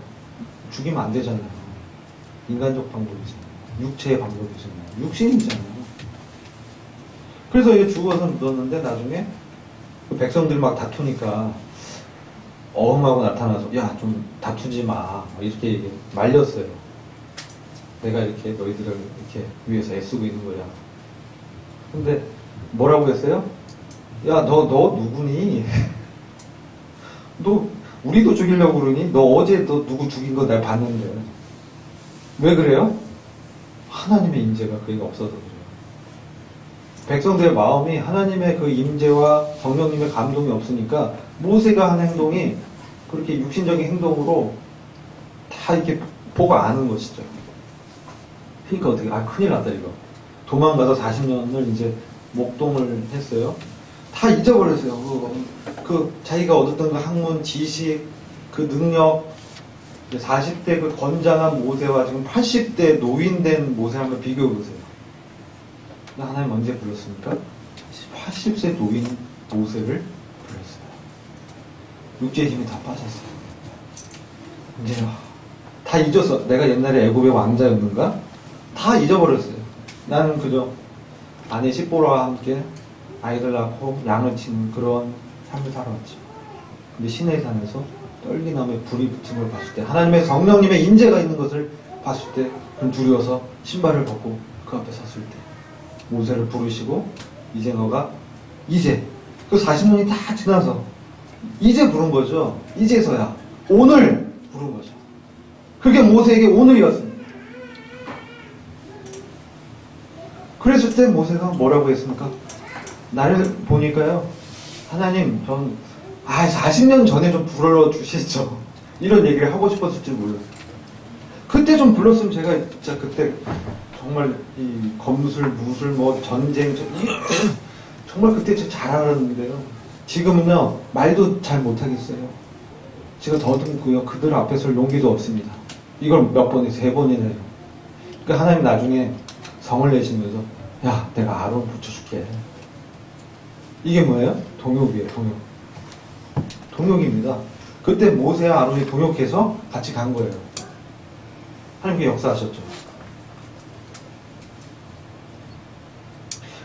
죽이면 안 되잖아요. 인간적 방법이잖아요. 육체의 방법이잖아요. 육신이잖아요. 그래서 이게 죽어서 묻었는데 나중에 그 백성들 막 다투니까 어흥하고 나타나서 야 좀 다투지 마 이렇게 말렸어요. 내가 이렇게 너희들을 이렇게 위해서 애쓰고 있는 거야. 근데 뭐라고 했어요? 야 너 누구니? 너 우리도 죽이려고 그러니? 너 어제 너 누구 죽인 거 내가 봤는데. 왜 그래요? 하나님의 인재가 그에게 없어서 그래요. 백성들의 마음이 하나님의 그 임재와 성령님의 감동이 없으니까 모세가 한 행동이 그렇게 육신적인 행동으로 다 이렇게 보고 아는 것이죠. 그러니까 어떻게, 큰일 났다, 이거. 도망가서 40년을 이제 목동을 했어요. 다 잊어버렸어요. 자기가 얻었던 그 학문, 지식, 그 능력, 40대 그 건장한 모세와 지금 80대 노인된 모세 한번 비교해보세요. 하나님 언제 불렀습니까? 80세 노인 모세를 불렀어요. 육체의 힘이 다 빠졌어요. 이제 다 잊었어. 내가 옛날에 애굽의 왕자였는가? 다 잊어버렸어요. 나는 그저 아내 십보라와 함께 아이들 낳고 양을 치는 그런 삶을 살아왔죠. 근데 시내산에서 떨기나무에 불이 붙은 걸 봤을 때, 하나님의 성령님의 임재가 있는 것을 봤을 때, 그럼 두려워서 신발을 벗고 그 앞에 섰을 때 모세를 부르시고, 이제 너가 그 40년이 다 지나서 이제 부른 거죠. 이제서야 오늘 부른 거죠. 그게 모세에게 오늘이었습니다. 그랬을 때 모세가 뭐라고 했습니까? 나를 보니까요, 하나님, 40년 전에 좀 불러주시죠. 이런 얘기를 하고 싶었을지 몰랐어요. 그때 좀 불렀으면 제가 진짜 그때 정말 이 검술, 무술, 전쟁, 정말 그때 잘 알았는데요. 지금은요, 말도 잘 못하겠어요. 제가 더듬고요, 그들 앞에 설 용기도 없습니다. 이걸 몇 번에, 3번이나 해요. 그러니까 하나님 나중에 성을 내시면서, 야, 내가 아론 붙여줄게. 이게 뭐예요? 동역이에요, 동역. 동역입니다. 그때 모세와 아론이 동역해서 같이 간 거예요. 하나님께 역사하셨죠.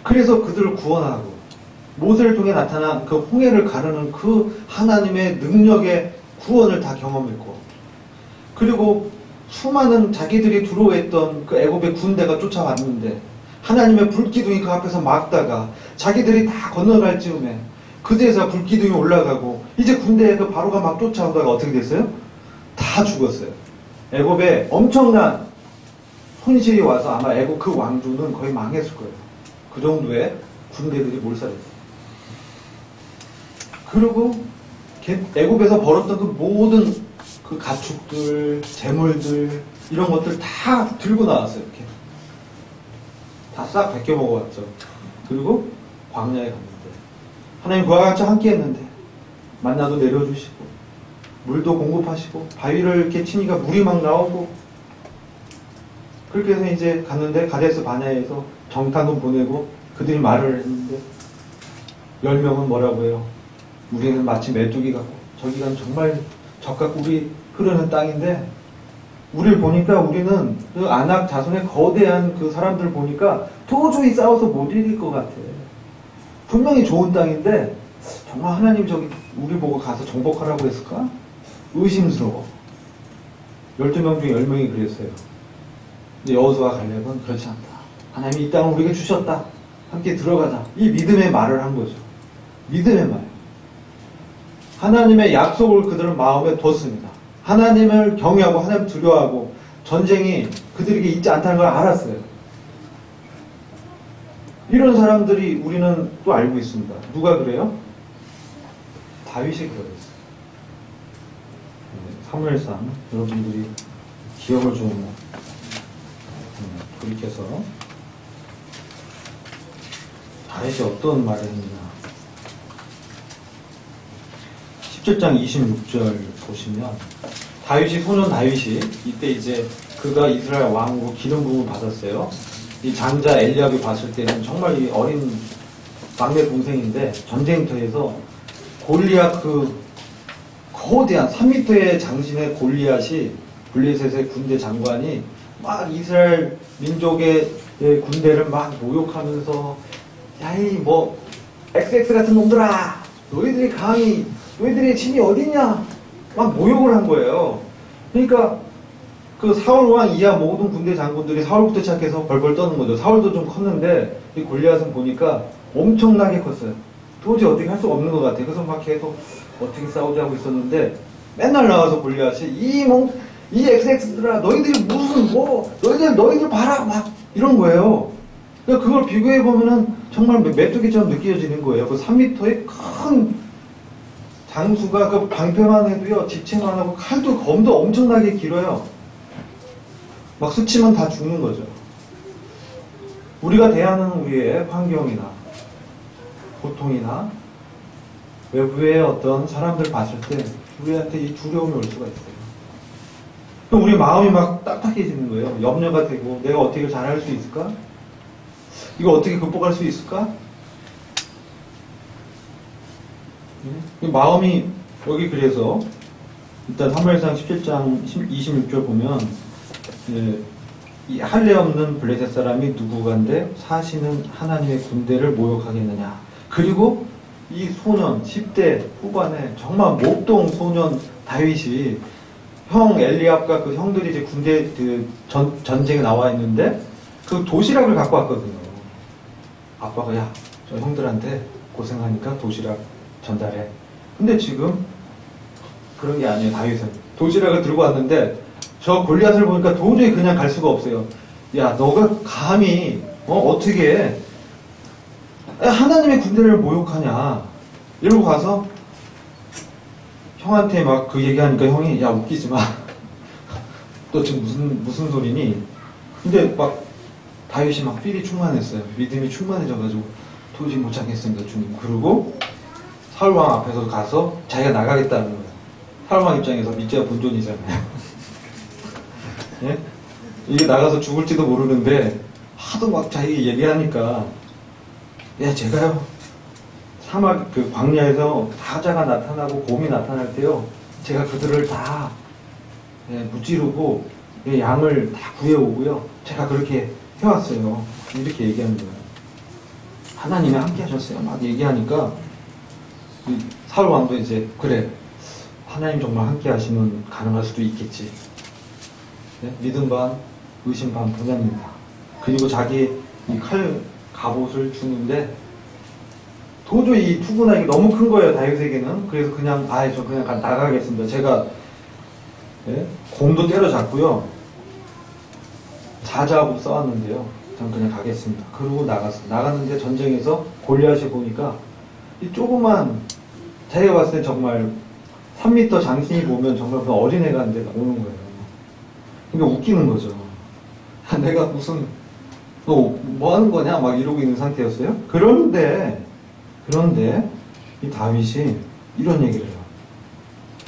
그래서 그들을 구원하고 모세를 통해 나타난 그 홍해를 가르는 그 하나님의 능력의 구원을 다 경험했고, 그리고 수많은 자기들이 두려워했던 그 애굽의 군대가 쫓아왔는데 하나님의 불기둥이 그 앞에서 막다가 자기들이 다 건너갈 즈음에 그제서 불기둥이 올라가고 이제 군대에 그 바로가 막 쫓아오다가 어떻게 됐어요? 다 죽었어요. 애굽에 엄청난 손실이 와서 아마 애굽 그 왕조는 거의 망했을 거예요. 그 정도의 군대들이 몰살했어요. 그리고 애굽에서 벌었던 그 모든 그 가축들, 재물들, 이런 것들 다 들고 나왔어요. 이렇게 다 싹 벗겨 먹어왔죠. 그리고 광야에 갔는데 하나님 그와 같이 함께 했는데 만나도 내려주시고 물도 공급하시고 바위를 이렇게 치니까 물이 막 나오고, 그렇게 해서 이제 갔는데 가데스 바냐에서 정탐도 보내고 그들이 말을 했는데 10명은 뭐라고 해요? 우리는 마치 메뚜기 같고 저기가 정말 적과 꿀이 흐르는 땅인데, 우리를 보니까 우리는 그 아낙 자손의 거대한 그 사람들 보니까 도저히 싸워서 못 이길 것 같아. 분명히 좋은 땅인데 정말 하나님 저기 우리 보고 가서 정복하라고 했을까? 의심스러워. 12명 중에 10명이 그랬어요. 근데 여호수아와 갈렙은 그렇지 않다. 하나님이 이 땅을 우리에게 주셨다. 함께 들어가자. 이 믿음의 말을 한 거죠. 믿음의 말. 하나님의 약속을 그들은 마음에 뒀습니다. 하나님을 경외하고 하나님 두려워하고 전쟁이 그들에게 있지 않다는 걸 알았어요. 이런 사람들이 우리는 또 알고 있습니다. 누가 그래요? 다윗이 그러겠어요. 사무엘상 여러분들이 기억을 좀 돌이켜서 다윗이 어떤 말을 했느냐. 17장 26절 보시면 다윗이, 소년 다윗이 이때 이제 그가 이스라엘 왕으로 기름 부음을 받았어요. 이 장자 엘리압이 봤을 때는 정말 이 어린 막내 동생인데 전쟁터에서 골리앗, 그 거대한 3m의 장신의 골리앗이, 블레셋의 군대 장관이 막 이스라엘 민족의 군대를 막 모욕하면서, 야이 XX 같은 놈들아, 너희들이 강히, 너희들의 힘이 어딨냐, 막 모욕을 한 거예요. 그러니까 그 사울 왕 이하 모든 군대 장군들이 사울부터 시작해서 벌벌 떠는 거죠. 사울도 좀 컸는데 이 골리앗은 보니까 엄청나게 컸어요. 도저히 어떻게 할 수가 없는 것 같아요. 그래서 막 계속 어떻게 싸우자 하고 있었는데 맨날 나와서 골리앗이 이 XX들아, 너희들이 무슨 너희들 봐라, 막 이런 거예요. 그러니까 그걸 비교해 보면은 정말 메뚜기처럼 느껴지는 거예요. 그 3m의 큰 장수가 그 방패만 해도요, 집채만 하고 칼도 검도 엄청나게 길어요. 막 스치면 다 죽는 거죠. 우리가 대하는 우리의 환경이나 고통이나 외부의 어떤 사람들 봤을 때 우리한테 이 두려움이 올 수가 있어요. 그럼 우리 마음이 막 딱딱해지는 거예요. 염려가 되고 내가 어떻게 잘할 수 있을까? 이거 어떻게 극복할 수 있을까? 마음이 여기 그래서 일단 사무엘상 17장 26절 보면 이 할례 없는 블레셋 사람이 누구간데 사시는 하나님의 군대를 모욕하겠느냐. 그리고 이 소년 10대 후반에 정말 목동 소년 다윗이 형 엘리압과 그 형들이 이제 군대 그 전쟁에 나와 있는데 그 도시락을 갖고 왔거든요. 아빠가 야, 저 형들한테 고생하니까 도시락 전달해. 근데 지금 그런 게 아니에요. 다윗은 도시락을 들고 왔는데 저 골리앗을 보니까 도저히 그냥 갈 수가 없어요. 야, 너가 감히 어떻게 하나님의 군대를 모욕하냐. 이러고 가서 형한테 막 그 얘기하니까 형이 야, 웃기지 마. 너 지금 무슨 소리니? 근데 막 다윗이 막 필이 충만했어요. 믿음이 충만해져가지고 도저히 못 참겠습니다, 주님. 그러고 사울왕 앞에서 가서 자기가 나가겠다는 거예요. 사울왕 입장에서 믿지가 본존이잖아요. 예? 이게 나가서 죽을지도 모르는데 하도 막 자기 얘기하니까 야, 제가요 사막 그 광야에서 사자가 나타나고 곰이 나타날 때요 제가 그들을 다 무찌르고 양을 다 구해오고요 제가 그렇게 해왔어요. 이렇게 얘기하는 거예요. 하나님이 함께 하셨어요. 막 얘기하니까 사울왕도 이제 그래, 하나님 정말 함께 하시면 가능할 수도 있겠지. 네? 믿음 반 의심 반 분야입니다. 그리고 자기 이 칼 갑옷을 주는데 도저히 이 투구나기 너무 큰 거예요, 다윗에게는. 그래서 그냥 저 그냥 나가겠습니다. 제가 곰도 때려잡고요 사자하고 싸웠는데요 전 그냥 가겠습니다. 그러고 나갔는데 전쟁에서 골리앗이 보니까 이 조그만, 자기가 봤을 때 정말 3m 장신이 보면 정말 그 어린애가 이제 오는 거예요. 그러니까 웃기는 거죠. 내가 무슨 너 뭐 하는 거냐 막 이러고 있는 상태였어요. 그런데 이 다윗이 이런 얘기를 해요.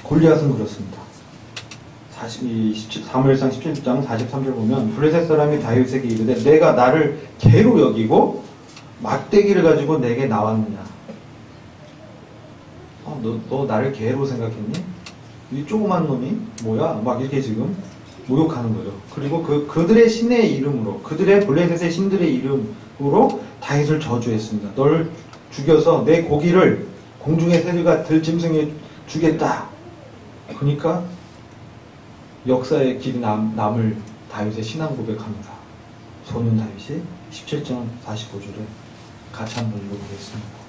골리앗은 그렇습니다. 사무엘상 17장 43절 보면 블레셋 사람이 다윗에게 이르되 내가 나를 개로 여기고 막대기를 가지고 내게 나왔느냐. 너 나를 개로 생각했니? 이 조그만 놈이 뭐야? 막 이렇게 지금 모욕하는 거죠. 그리고 그들의 신의 이름으로, 그들의 블레셋의 신들의 이름으로 다윗을 저주했습니다. 널 죽여서 내 고기를 공중의 새들과 들짐승에 주겠다. 그러니까 역사의 길이 남을 다윗의 신앙 고백합니다. 소년 다윗이 17장 45절에 같이 한번 읽어보겠습니다.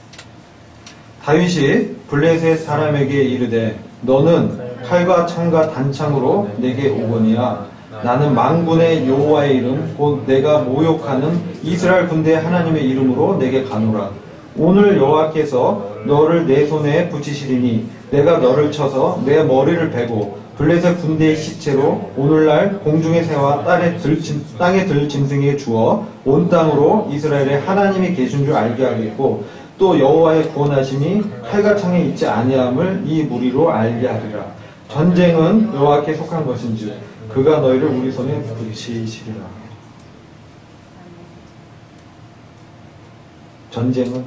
다윗이 블레셋 사람에게 이르되 너는 칼과 창과 단창으로 내게 오거니와 나는 만군의 여호와의 이름 곧 내가 모욕하는 이스라엘 군대 하나님의 이름으로 내게 가노라. 오늘 여호와께서 너를 내 손에 붙이시리니 내가 너를 쳐서 내 머리를 베고 블레셋 군대의 시체로 오늘날 공중의 새와 땅에 들 짐승에게 주어 온 땅으로 이스라엘의 하나님이 계신 줄 알게 하겠고 또 여호와의 구원하심이 칼과 창에 있지 아니함을 이 무리로 알게 하리라. 전쟁은 여호와께 속한 것인지 그가 너희를 우리 손에 붙이시리라. 전쟁은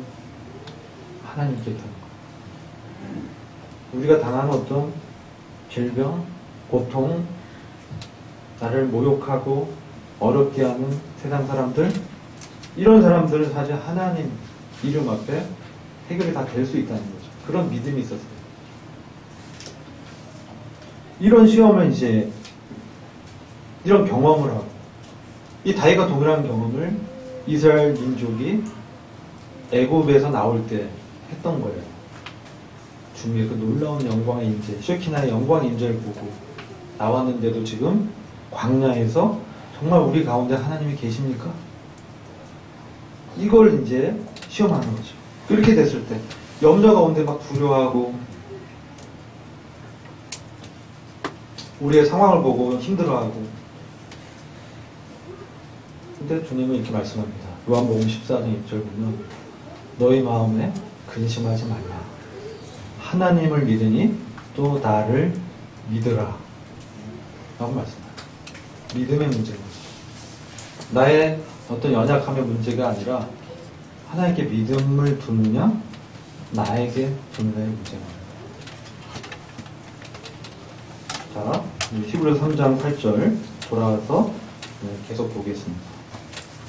하나님께 있다는 거예요. 우리가 당하는 어떤 질병, 고통, 나를 모욕하고 어렵게 하는 세상 사람들, 이런 사람들은 사실 하나님 이름 앞에 해결이 다 될 수 있다는 거죠. 그런 믿음이 있었어요. 이런 시험을 이제 이런 경험을 하고 이 다윗과 동일한 경험을 이스라엘 민족이 애굽에서 나올 때 했던 거예요. 주님의 그 놀라운 영광의 임재, 쉐키나의 영광의 임재를 보고 나왔는데도 지금 광야에서 정말 우리 가운데 하나님이 계십니까? 이걸 이제 시험하는 거죠. 그렇게 됐을 때 염려 가운데 막 두려워하고 우리의 상황을 보고 힘들어하고, 근데 주님은 이렇게 말씀합니다. 요한복음 14장 2절 보면 너희 마음에 근심하지 말라. 하나님을 믿으니 또 나를 믿으라 라고 말씀합니다. 믿음의 문제입니다. 나의 어떤 연약함의 문제가 아니라 하나님께 믿음을 두느냐 나에게 두느냐의 문제입니다. 자, 히브리서 3장 8절 돌아와서 계속 보겠습니다.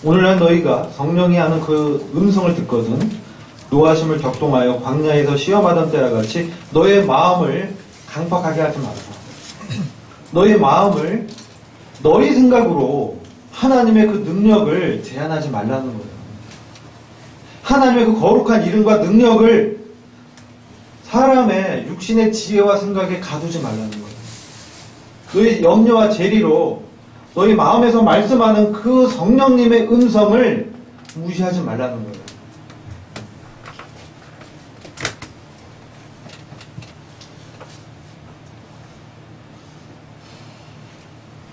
오늘날 너희가 성령이 하는 그 음성을 듣거든 노하심을 격동하여 광야에서 시험하던 때와 같이 너의 마음을 강팍하게 하지 말라. 너의 마음을 너희 생각으로 하나님의 그 능력을 제한하지 말라는 거예요. 하나님의 그 거룩한 이름과 능력을 사람의 육신의 지혜와 생각에 가두지 말라는 거예요. 너희 염려와 재리로 너희 마음에서 말씀하는 그 성령님의 음성을 무시하지 말라는 거예요.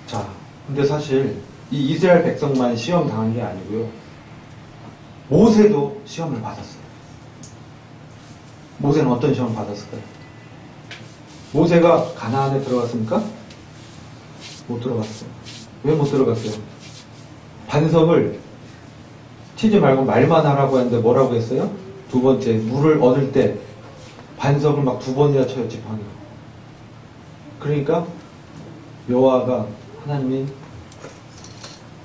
자, 근데 사실 이 이스라엘 백성만 시험 당한 게 아니고요. 모세도 시험을 받았어요. 모세는 어떤 시험을 받았을까요? 모세가 가나안에 들어갔습니까? 못 들어갔어요. 왜 못 들어갔어요? 반석을 치지 말고 말만 하라고 했는데 뭐라고 했어요? 두 번째, 물을 얻을 때 반석을 막 2번이나 쳐요, 지팡이로. 그러니까 여호와가 하나님이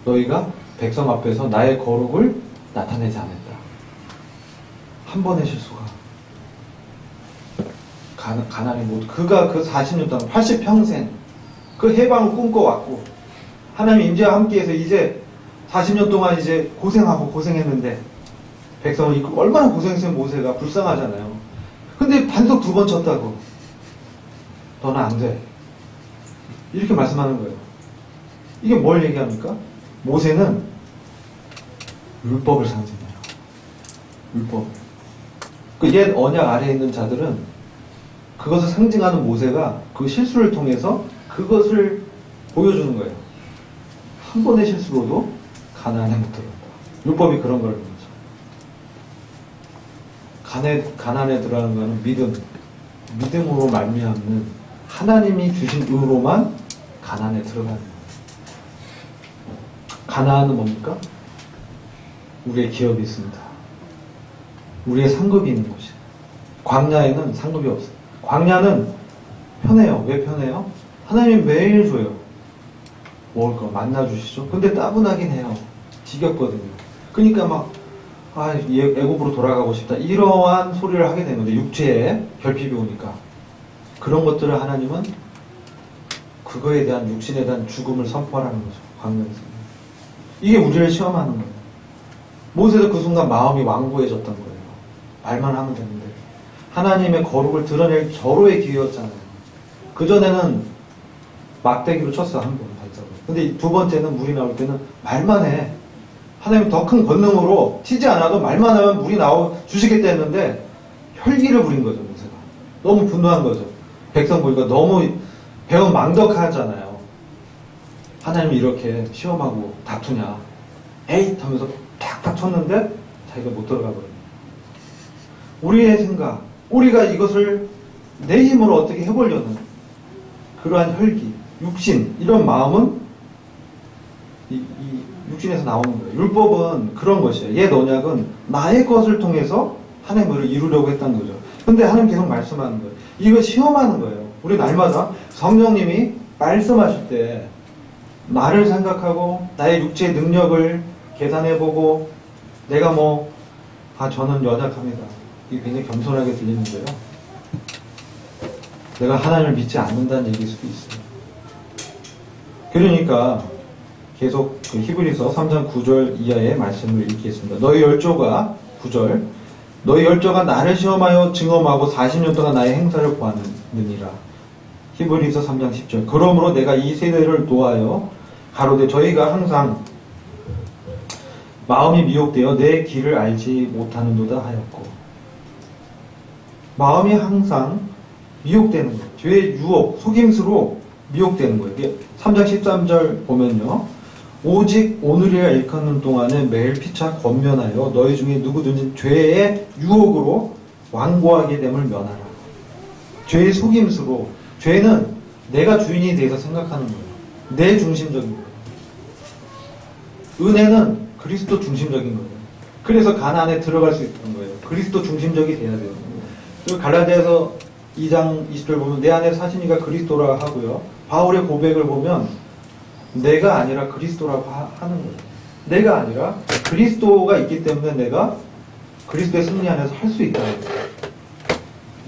너희가 백성 앞에서 나의 거룩을 나타내지 않았다. 한 번의 실수가 가나안의 모두 그가 그 40년 동안 80평생 그 해방을 꿈꿔왔고 하나님 임재와 함께해서 이제 40년 동안 이제 고생하고 고생했는데 백성을 이끌고 얼마나 고생했으면 모세가 불쌍하잖아요. 근데 반석 2번 쳤다고 너는 안 돼. 이렇게 말씀하는 거예요. 이게 뭘 얘기합니까? 모세는 율법을 상징해요. 율법. 그 옛 언약 아래에 있는 자들은 그것을 상징하는 모세가 그 실수를 통해서 그것을 보여주는 거예요. 한 번의 실수로도 가나안에 못 들어간다. 율법이 그런 거라는 거죠. 가나안에 들어가는 거는 믿음으로 말미암는 하나님이 주신 의로만 가나안에 들어가는 거예요. 가나안은 뭡니까? 우리의 기업이 있습니다. 우리의 상급이 있는 곳이에요. 광야에는 상급이 없어요. 광야는 편해요. 왜 편해요? 하나님이 매일 줘요. 먹을 거 만나 주시죠. 근데 따분하긴 해요. 지겹거든요. 그러니까 막 애굽으로 돌아가고 싶다 이러한 소리를 하게 되는 거죠. 육체에 결핍이 오니까. 그런 것들을 하나님은 그거에 대한 육신에 대한 죽음을 선포하라는 거죠. 광야에서. 이게 우리를 시험하는 거예요. 모세도 그 순간 마음이 완고해졌던 거예요. 말만 하면 되는데 하나님의 거룩을 드러낼 절호의 기회였잖아요. 그전에는 막대기로 쳤어, 한 번 발작을. 근데 2번째는 물이 나올 때는 말만 해. 하나님 더 큰 권능으로 튀지 않아도 말만 하면 물이 주시겠다 했는데 혈기를 부린 거죠, 모세가. 너무 분노한 거죠. 백성 보니까 너무 배운 망덕하잖아요. 하나님이 이렇게 시험하고 다투냐. 에잇 하면서 탁탁 쳤는데 자기가 못 들어가 버려요. 우리의 생각, 우리가 이것을 내 힘으로 어떻게 해보려는 그러한 혈기, 육신, 이런 마음은 이 육신에서 나오는 거예요. 율법은 그런 것이에요. 옛 언약은 나의 것을 통해서 하나님을 이루려고 했다는 거죠. 근데 하나님 계속 말씀하는 거예요. 이거 시험하는 거예요. 우리 날마다 성령님이 말씀하실 때 나를 생각하고 나의 육체의 능력을 계산해보고 내가 저는 연약합니다. 이게 굉장히 겸손하게 들리는 거예요. 내가 하나님을 믿지 않는다는 얘기일 수도 있어요. 그러니까 계속 그 히브리서 3장 9절 이하의 말씀을 읽겠습니다. 너희 열조가 9절 너희 열조가 나를 시험하여 증험하고 40년 동안 나의 행사를 보았느니라. 히브리서 3장 10절 그러므로 내가 이 세대를 노하여 가로되 저희가 항상 마음이 미혹되어 내 길을 알지 못하는도다 하였고, 마음이 항상 미혹되는 거예요. 죄의 유혹, 속임수로 미혹되는 거예요. 이게 3장 13절 보면요. 오직 오늘이라 일컫는 동안에 매일 피차 권면하여 너희 중에 누구든지 죄의 유혹으로 완고하게 됨을 면하라. 죄의 속임수로, 죄는 내가 주인이 돼서 생각하는 거예요. 내 중심적인 거예요. 은혜는 그리스도 중심적인 거예요. 그래서 가나안에 들어갈 수 있는 거예요. 그리스도 중심적이 돼야 돼요. 그리고 갈라디아서 2장 20절 보면 내 안에 사시니가 그리스도라 하고요. 바울의 고백을 보면 내가 아니라 그리스도라고 하는 거예요. 내가 아니라 그리스도가 있기 때문에 내가 그리스도의 승리 안에서 할 수 있다는 거예요.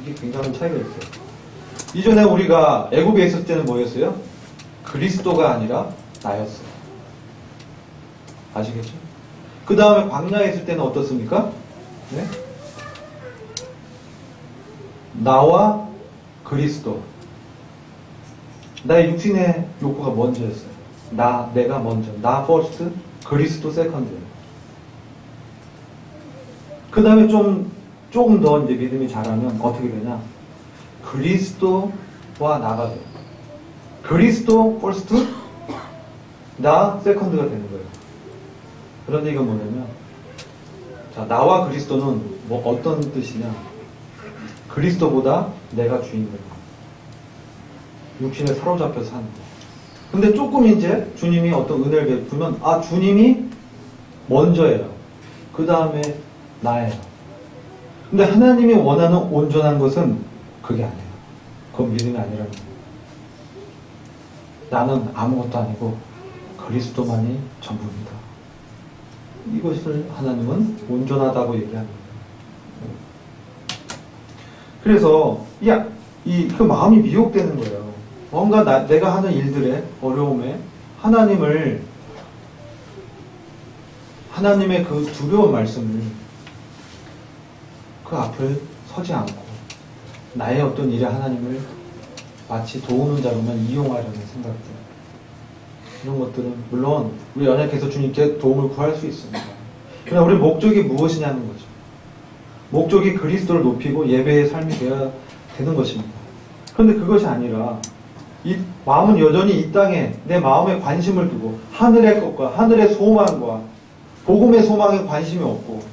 이게 굉장한 차이가 있어요. 이전에 우리가 애굽에 있을 때는 뭐였어요? 그리스도가 아니라 나였어요. 아시겠죠? 그 다음에 광야에 있을 때는 어떻습니까? 네? 나와 그리스도. 나의 육신의 욕구가 먼저였어요. 내가 먼저. 나 퍼스트, 그리스도 세컨드. 그 다음에 조금 더 이제 믿음이 자라면 어떻게 되냐? 그리스도와 나가 돼요. 그리스도 퍼스트, 나 세컨드가 되는 거예요. 그런 얘기가 뭐냐면, 자, 나와 그리스도는 뭐 어떤 뜻이냐? 그리스도보다 내가 주인이에요. 육신에 사로잡혀서 사는 거예요. 근데 조금 이제 주님이 어떤 은혜를 베푸면, 주님이 먼저예요. 그 다음에 나예요. 근데 하나님이 원하는 온전한 것은 그게 아니에요. 그건 믿음이 아니라는 거예요. 나는 아무것도 아니고 그리스도만이 전부입니다. 이것을 하나님은 온전하다고 얘기하는 거예요. 그래서 그 마음이 미혹되는 거예요. 뭔가 내가 하는 일들의 어려움에 하나님의 그 두려운 말씀을 그 앞을 서지 않고 나의 어떤 일에 하나님을 마치 도우는 자로만 이용하려는 생각들, 이런 것들은 물론 우리 연약해서 주님께 도움을 구할 수 있습니다. 그러나 우리 목적이 무엇이냐는 거죠. 목적이 그리스도를 높이고 예배의 삶이 되어야 되는 것입니다. 그런데 그것이 아니라 이 마음은 여전히 이 땅에 내 마음에 관심을 두고 하늘의 것과 하늘의 소망과 복음의 소망에 관심이 없고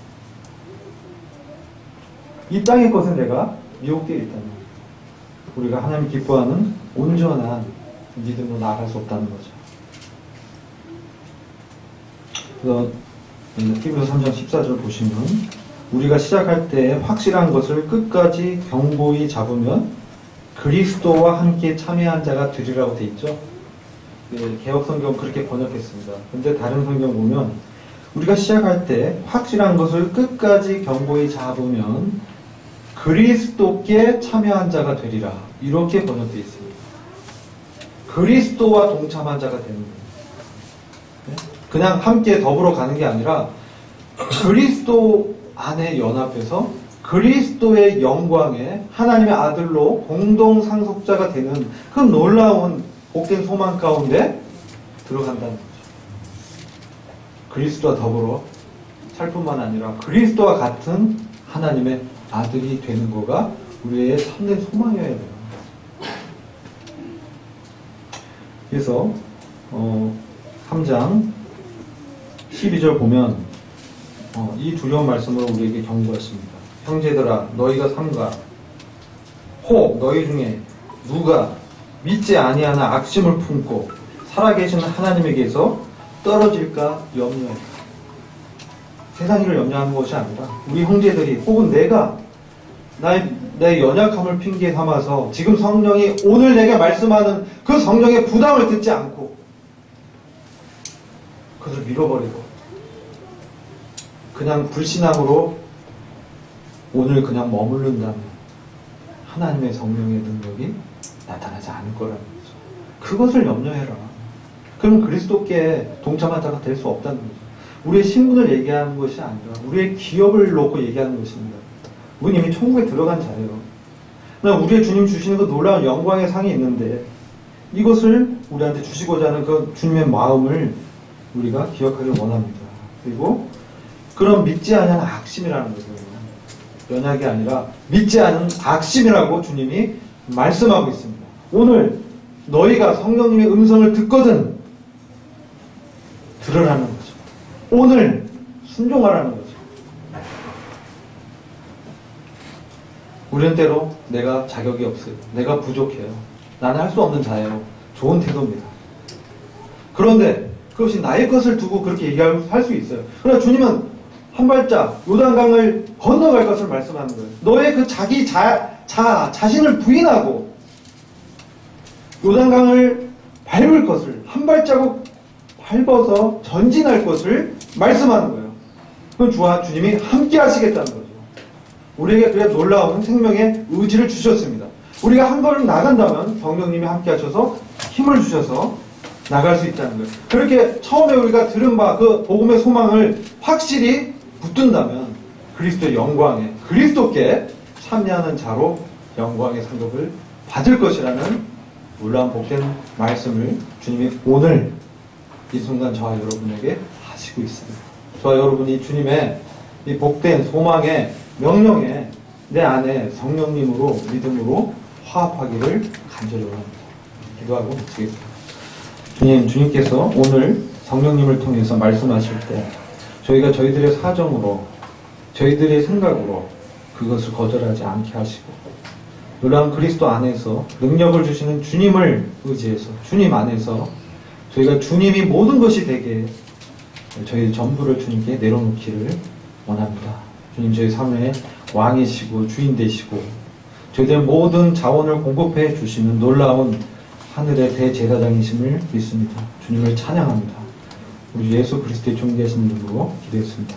이 땅의 것은 내가 미혹되어 있다는 거예요. 우리가 하나님 기뻐하는 온전한 믿음으로 나아갈 수 없다는 거죠. 그래서 히브리서 3장 14절 보시면 우리가 시작할 때 확실한 것을 끝까지 견고히 잡으면 그리스도와 함께 참여한 자가 되리라고 돼 있죠. 개역 성경 그렇게 번역했습니다. 근데 다른 성경 보면 우리가 시작할 때 확실한 것을 끝까지 견고히 잡으면 그리스도께 참여한 자가 되리라. 이렇게 번역되어 있습니다. 그리스도와 동참한 자가 되는 거예요. 그냥 함께 더불어 가는 게 아니라 그리스도 안에 연합해서 그리스도의 영광에 하나님의 아들로 공동 상속자가 되는 그 놀라운 복된 소망 가운데 들어간다는 거죠. 그리스도와 더불어 살 뿐만 아니라 그리스도와 같은 하나님의 아들이 되는 거가 우리의 참된 소망이어야 돼요. 그래서 3장 12절 보면 이 두려운 말씀으로 우리에게 경고했습니다. 형제들아 너희가 삼가 혹 너희 중에 누가 믿지 아니하나 악심을 품고 살아계신 하나님에게서 떨어질까 염려했다. 세상 일을 염려하는 것이 아니라 우리 형제들이 혹은 내가 내 연약함을 핑계 삼아서 지금 성령이 오늘 내게 말씀하는 그 성령의 부담을 듣지 않고 그것을 밀어버리고 그냥 불신앙으로 오늘 그냥 머무른다면 하나님의 성령의 능력이 나타나지 않을 거라는 거죠. 그것을 염려해라. 그럼 그리스도께 동참한 자가 될 수 없다는 거죠. 우리의 신분을 얘기하는 것이 아니라 우리의 기업을 놓고 얘기하는 것입니다. 우리는 이미 천국에 들어간 자예요. 그러나 우리의 주님 주시는 그 놀라운 영광의 상이 있는데 이것을 우리한테 주시고자 하는 그 주님의 마음을 우리가 기억하길 원합니다. 그리고 그럼 믿지 않은 악심이라는 거죠. 연약이 아니라 믿지 않은 악심이라고 주님이 말씀하고 있습니다. 오늘 너희가 성령님의 음성을 듣거든 들으라는 거죠. 오늘 순종하라는 거죠. 우리는 때로 내가 자격이 없어요. 내가 부족해요. 나는 할 수 없는 자예요. 좋은 태도입니다. 그런데 그것이 나의 것을 두고 그렇게 얘기할 수 있어요. 그러나 주님은 한 발짝 요단강을 건너갈 것을 말씀하는 거예요. 너의 그 자신을 부인하고 요단강을 밟을 것을 한 발자국 밟아서 전진할 것을 말씀하는 거예요. 그건 주님이 함께 하시겠다는 거죠. 우리에게 그래 놀라운 생명의 의지를 주셨습니다. 우리가 한 걸음 나간다면 성령님이 함께 하셔서 힘을 주셔서 나갈 수 있다는 거예요. 그렇게 처음에 우리가 들은 바 그 복음의 소망을 확실히 붙든다면 그리스도의 영광에 그리스도께 참여하는 자로 영광의 상급을 받을 것이라는 놀라운 복된 말씀을 주님이 오늘 이 순간 저와 여러분에게 하시고 있습니다. 저와 여러분이 주님의 이 복된 소망의 명령에 내 안에 성령님으로 믿음으로 화합하기를 간절히 원합니다. 기도하고 마치겠습니다. 주님께서 오늘 성령님을 통해서 말씀하실 때 저희가 저희들의 사정으로 저희들의 생각으로 그것을 거절하지 않게 하시고 놀라운 그리스도 안에서 능력을 주시는 주님을 의지해서 주님 안에서 저희가 주님이 모든 것이 되게 저희 전부를 주님께 내려놓기를 원합니다. 주님 저희 삶의 왕이시고 주인 되시고 저희들 모든 자원을 공급해 주시는 놀라운 하늘의 대제사장이심을 믿습니다. 주님을 찬양합니다. 우리 예수 그리스도의 존귀하신 이름으로 기도했습니다.